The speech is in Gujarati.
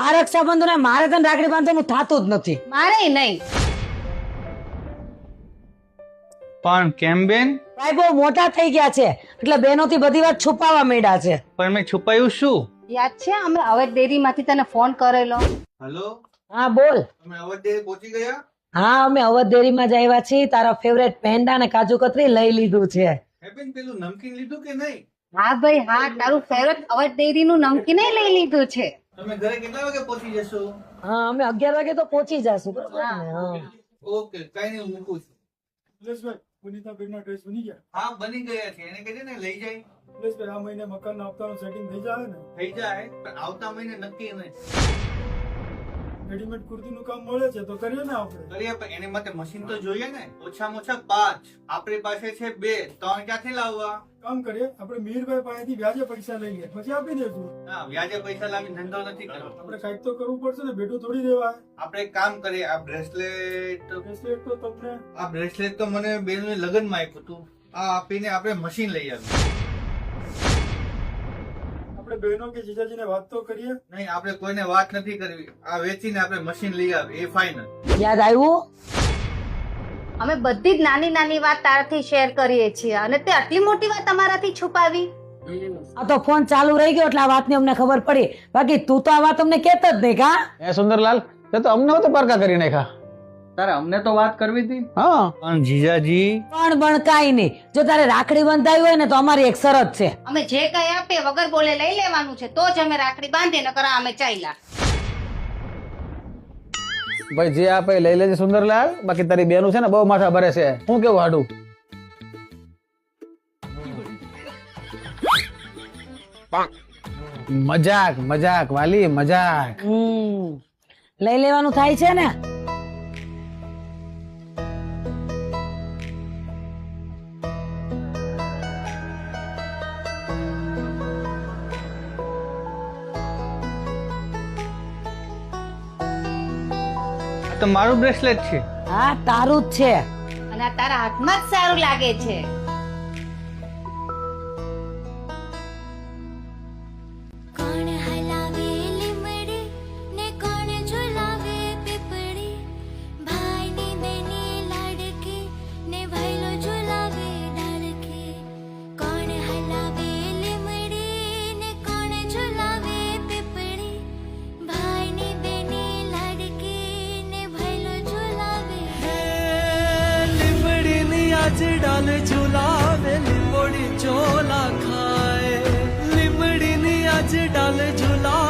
આ રક્ષાબંધન મારે તને રાખડી બાંધવાનું થાતું જ નથી. મારે નહીં. પણ કેમ બેન? ભાઈ બહુ મોટા થઈ ગયા છે એટલે બહેનોથી બધી વાત છુપાવવા માંડ્યા છે. પણ મેં છુપાયું શું? યાદ છે અમે અવધ ડેરીમાંથી તને ફોન કરેલો? હેલો, હા બોલ. તમે અવધ ડેરી પહોંચી ગયા? હા અમે અવધ ડેરીમાં જ આવ્યા છીએ. તારા ફેવરેટ પેંડા ને કાજુ કતરી લઈ લીધું છે. હે બેન, પેલું નમકીન લીધું કે નહીં? હા ભાઈ હા, તારું ફેવરેટ અવધ ડેરીનું નમકીન લઈ લીધું છે. તમે ઘરે કેટલા વાગે પહોંચી જશો? હા અમે 11 વાગે તો પહોંચી જાશું. બરોબર ને? હા. ઓકે, કઈ નહીં, હું મૂકું છું. સુરેશભાઈ, પુનિતાબેનના ડ્રેસ બની ગયા? હા, બની ગયા છે. એને કહેજે ને લઈ જાય. સુરેશભાઈ, આ મહિને મકાનના હપ્તાનું સેટિંગ થઈ જાય ને? થઈ જાય, પણ આવતા મહિને નક્કી નહીં. રેડીમેડ કુર્તીનું કામ મળે છે તો કરીએ ને આપણે. કરીએ, પણ એની માટે મશીન તો જોઈએ ને. ઓછામાં ઓછા 5. આપણી પાસે છે 2. 3 ક્યાંથી લાવવા? કામ કરીએ, આપણે મિહિરભાઈ પાસેથી વ્યાજે પૈસા લઈએ પછી આપી દઈશું. ના, વ્યાજે પૈસા લાવી ધંધો નથી કરવો. આપણે કાંઈક તો કરવું પડશે ને, બેઠું થોડી રહેવાય. આપણે એક કામ કરીએ, આ બ્રેસલેટ બ્રેસલેટ તો તમને તો મને બેનને લગ્નમાં આપ્યું હતું. આ આપીને આપણે મશીન લઈ આવ્યું. આપણે બહેનો કે જીજાજીને વાત તો કરીએ. નહીં, આપણે કોઈને વાત નથી કરવી. આ વેચીને આપણે મશીન લઈ આવીએ, એ ફાઇનલ. યાદ આવ્યું? અમે બધી જ નાની નાની વાત તારાથી શેર કરીએ છીએ અને તે આટલી મોટી વાત તમારાથી છુપાવી. આ તો ફોન ચાલુ રહી ગયો એટલે આ વાતની અમને ખબર પડી. બાકી તું તો આ વાત અમને કહેતો જ નહીં. કા એ સુંદરલાલ, તે તો અમને તો પારકા કરી નાખ્યા. તારે અમને તો વાત કરવી હતી. હા, પણ જીજાજી, પણ કાઈ નહીં. જો તારે રાખડી બંધાવી હોય ને તો અમારી એક શરત છે. અમે જે કઈ આપીએ વગર બોલે લઈ લેવાનું છે તો જ અમે રાખડી બાંધીએ, નકર અમે ચાલ્યા. ભાઈ જે આપે એ લઈ લેજે સુંદરલાલ. બાકી તારી બેનું છે ને બહુ માથા ભરે છે. શું કેવું હાડું? મજાક મજાક વાલી, મજાક. લઈ લેવાનું થાય છે ને. આ તો મારું બ્રેસલેટ છે. હા તારું જ છે. અને આ તારા હાથમાં જ સારું લાગે છે. કોણ હલાવે લીમડી ને કોણ ઝુલાવે પીપળી, ભાઈની બેની લાડકી ને ભાઈલો ઝુલાવે ડાળકી. કોણ હલાવે લીમડી ને કોણ ઝુલાવે પીપળી, ભાઈની બેની લાડકી ને ભાઈલો ઝુલાવે. લીમડીની આજ ડાલ ઝુલાવે, લીંબોડી ચોલા ખાય. લીમડીની આજ ડાલ ઝુલાવે.